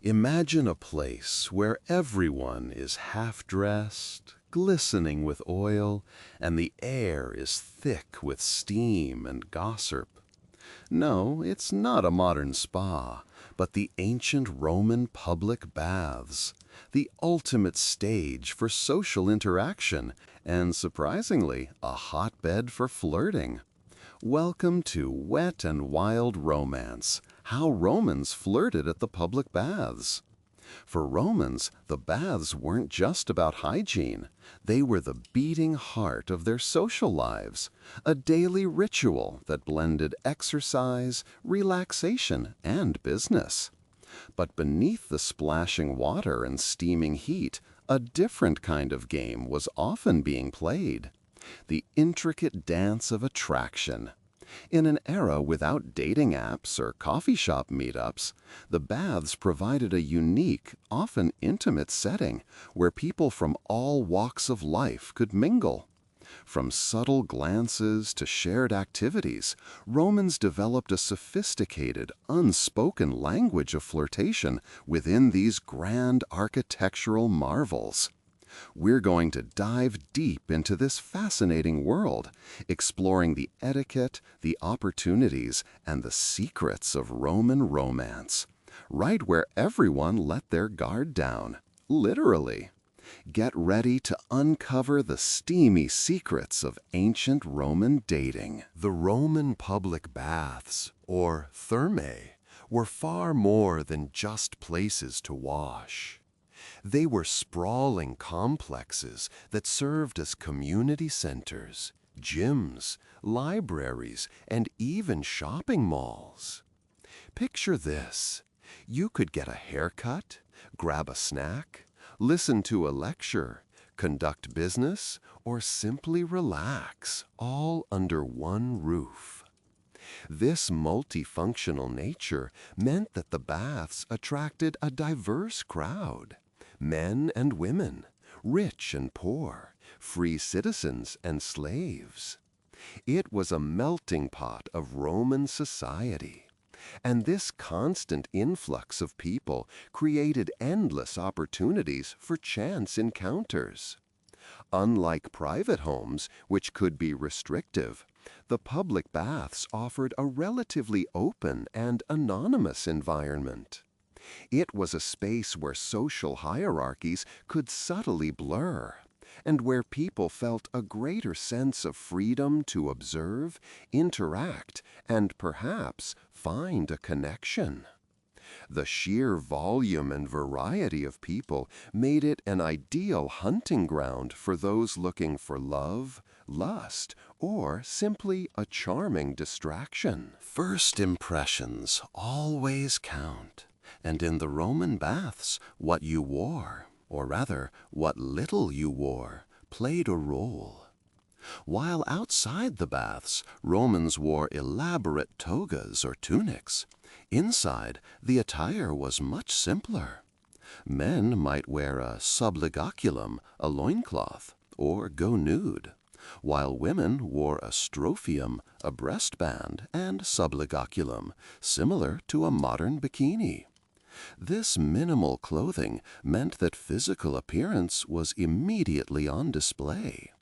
Imagine a place where everyone is half-dressed, glistening with oil, and the air is thick with steam and gossip. No, it's not a modern spa, but the ancient Roman public baths, the ultimate stage for social interaction, and surprisingly, a hotbed for flirting. Welcome to Wet and Wild Romance, how Romans flirted at the public baths. For Romans, the baths weren't just about hygiene. They were the beating heart of their social lives, a daily ritual that blended exercise, relaxation, and business. But beneath the splashing water and steaming heat, a different kind of game was often being played. The intricate dance of attraction. In an era without dating apps or coffee shop meetups, the baths provided a unique, often intimate setting where people from all walks of life could mingle. From subtle glances to shared activities, Romans developed a sophisticated, unspoken language of flirtation within these grand architectural marvels. We're going to dive deep into this fascinating world, exploring the etiquette, the opportunities, and the secrets of Roman romance, right where everyone let their guard down, literally. Get ready to uncover the steamy secrets of ancient Roman dating. The Roman public baths, or thermae, were far more than just places to wash. They were sprawling complexes that served as community centers, gyms, libraries, and even shopping malls. Picture this. You could get a haircut, grab a snack, listen to a lecture, conduct business, or simply relax, all under one roof. This multifunctional nature meant that the baths attracted a diverse crowd. Men and women, rich and poor, free citizens and slaves. It was a melting pot of Roman society. And this constant influx of people created endless opportunities for chance encounters. Unlike private homes, which could be restrictive, the public baths offered a relatively open and anonymous environment. It was a space where social hierarchies could subtly blur, and where people felt a greater sense of freedom to observe, interact, and perhaps find a connection. The sheer volume and variety of people made it an ideal hunting ground for those looking for love, lust, or simply a charming distraction. First impressions always count. And in the Roman baths, what you wore, or rather, what little you wore, played a role. While outside the baths, Romans wore elaborate togas or tunics. Inside, the attire was much simpler. Men might wear a sublegaculum, a loincloth, or go nude, while women wore a strophium, a breastband, and sublegaculum, similar to a modern bikini. This minimal clothing meant that physical appearance was immediately on display.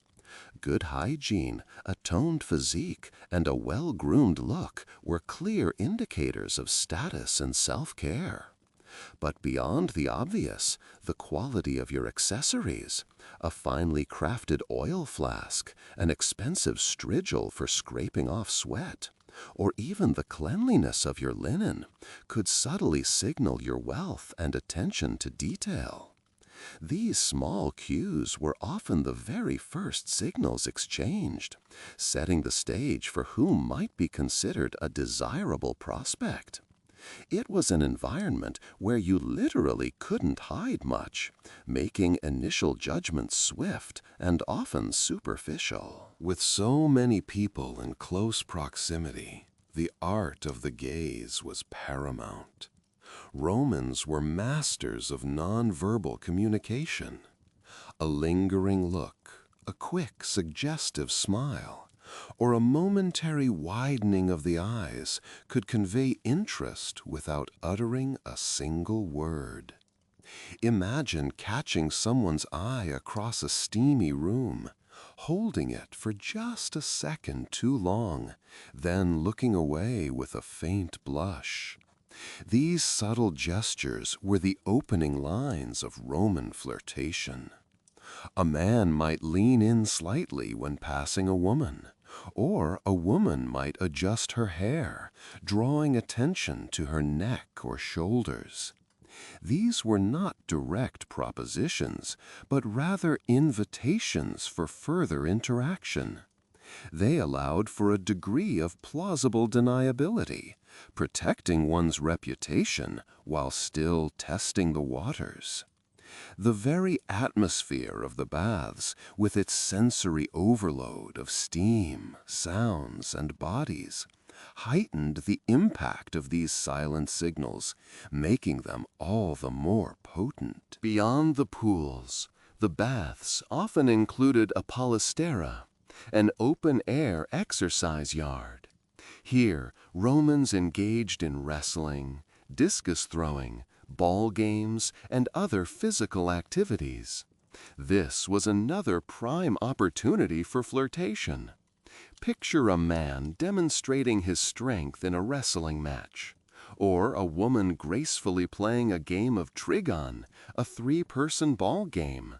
Good hygiene, a toned physique, and a well-groomed look were clear indicators of status and self-care. But beyond the obvious, the quality of your accessories, a finely crafted oil flask, an expensive strigil for scraping off sweat, or even the cleanliness of your linen, could subtly signal your wealth and attention to detail. These small cues were often the very first signals exchanged, setting the stage for whom might be considered a desirable prospect. It was an environment where you literally couldn't hide much, making initial judgments swift and often superficial. With so many people in close proximity, the art of the gaze was paramount. Romans were masters of nonverbal communication. A lingering look, a quick, suggestive smile, or a momentary widening of the eyes could convey interest without uttering a single word. Imagine catching someone's eye across a steamy room, holding it for just a second too long, then looking away with a faint blush. These subtle gestures were the opening lines of Roman flirtation. A man might lean in slightly when passing a woman, or a woman might adjust her hair, drawing attention to her neck or shoulders. These were not direct propositions, but rather invitations for further interaction. They allowed for a degree of plausible deniability, protecting one's reputation while still testing the waters. The very atmosphere of the baths, with its sensory overload of steam, sounds, and bodies, heightened the impact of these silent signals, making them all the more potent. Beyond the pools, the baths often included a palestra, an open-air exercise yard. Here, Romans engaged in wrestling, discus throwing, ball games, and other physical activities. This was another prime opportunity for flirtation. Picture a man demonstrating his strength in a wrestling match, or a woman gracefully playing a game of trigon, a three-person ball game.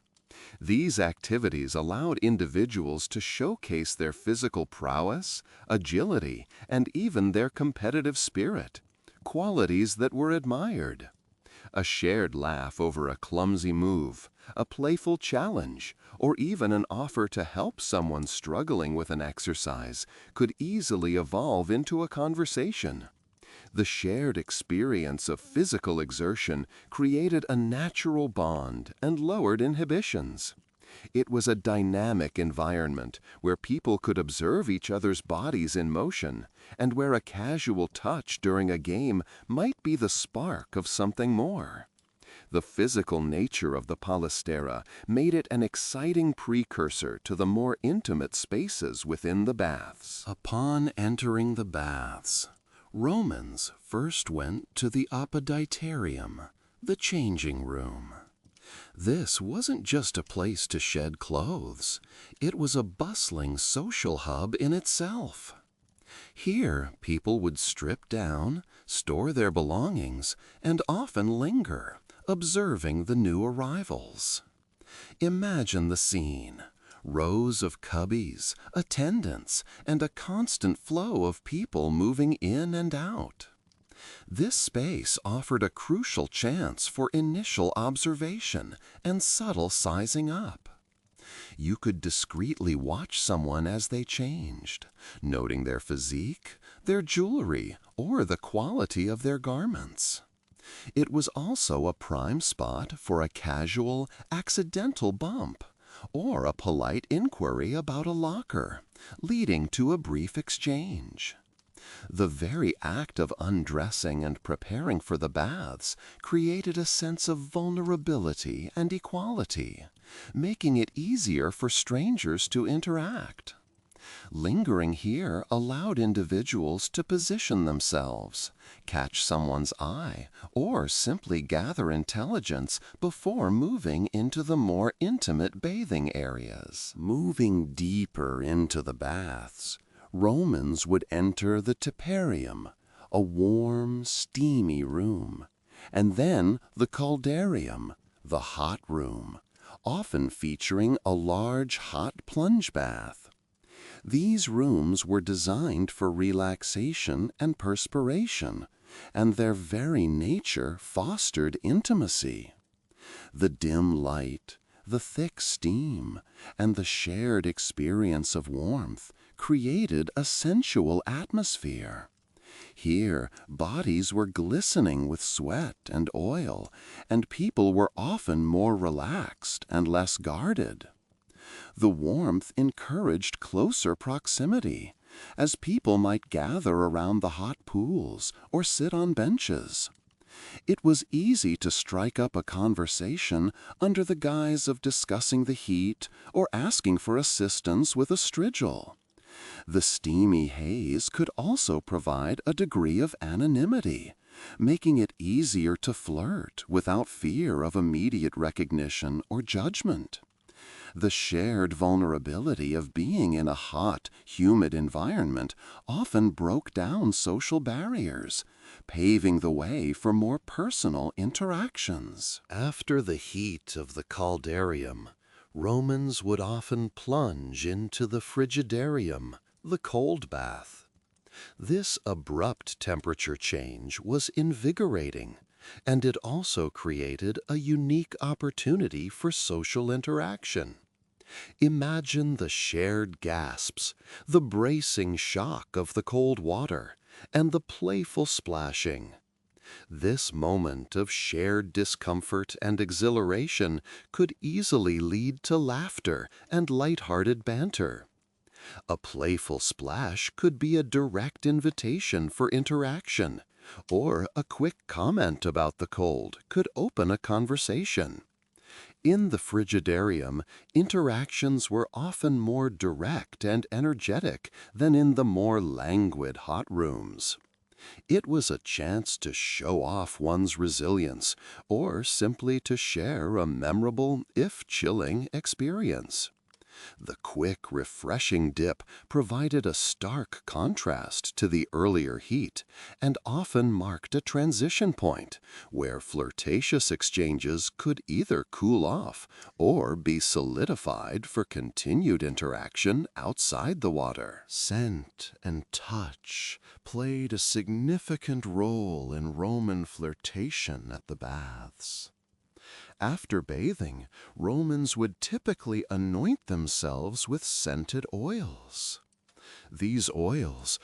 These activities allowed individuals to showcase their physical prowess, agility, and even their competitive spirit, qualities that were admired. A shared laugh over a clumsy move, a playful challenge, or even an offer to help someone struggling with an exercise could easily evolve into a conversation. The shared experience of physical exertion created a natural bond and lowered inhibitions. It was a dynamic environment where people could observe each other's bodies in motion, and where a casual touch during a game might be the spark of something more. The physical nature of the palestra made it an exciting precursor to the more intimate spaces within the baths. Upon entering the baths, Romans first went to the opoditarium, the changing room. This wasn't just a place to shed clothes. It was a bustling social hub in itself. Here, people would strip down, store their belongings, and often linger, observing the new arrivals. Imagine the scene. Rows of cubbies, attendants, and a constant flow of people moving in and out. This space offered a crucial chance for initial observation and subtle sizing up. You could discreetly watch someone as they changed, noting their physique, their jewelry, or the quality of their garments. It was also a prime spot for a casual, accidental bump, or a polite inquiry about a locker, leading to a brief exchange. The very act of undressing and preparing for the baths created a sense of vulnerability and equality, making it easier for strangers to interact. Lingering here allowed individuals to position themselves, catch someone's eye, or simply gather intelligence before moving into the more intimate bathing areas. Moving deeper into the baths, Romans would enter the teparium, a warm, steamy room, and then the caldarium, the hot room, often featuring a large hot plunge bath. These rooms were designed for relaxation and perspiration, and their very nature fostered intimacy. The dim light, the thick steam, and the shared experience of warmth created a sensual atmosphere. Here, bodies were glistening with sweat and oil, and people were often more relaxed and less guarded. The warmth encouraged closer proximity, as people might gather around the hot pools or sit on benches. It was easy to strike up a conversation under the guise of discussing the heat or asking for assistance with a strigil. The steamy haze could also provide a degree of anonymity, making it easier to flirt without fear of immediate recognition or judgment. The shared vulnerability of being in a hot, humid environment often broke down social barriers, paving the way for more personal interactions. After the heat of the caldarium, Romans would often plunge into the frigidarium, the cold bath. This abrupt temperature change was invigorating, and it also created a unique opportunity for social interaction. Imagine the shared gasps, the bracing shock of the cold water, and the playful splashing. This moment of shared discomfort and exhilaration could easily lead to laughter and light-hearted banter. A playful splash could be a direct invitation for interaction, or a quick comment about the cold could open a conversation. In the frigidarium, interactions were often more direct and energetic than in the more languid hot rooms. It was a chance to show off one's resilience, or simply to share a memorable, if chilling, experience. The quick, refreshing dip provided a stark contrast to the earlier heat and often marked a transition point where flirtatious exchanges could either cool off or be solidified for continued interaction outside the water. Scent and touch played a significant role in Roman flirtation at the baths. After bathing, Romans would typically anoint themselves with scented oils. These oils,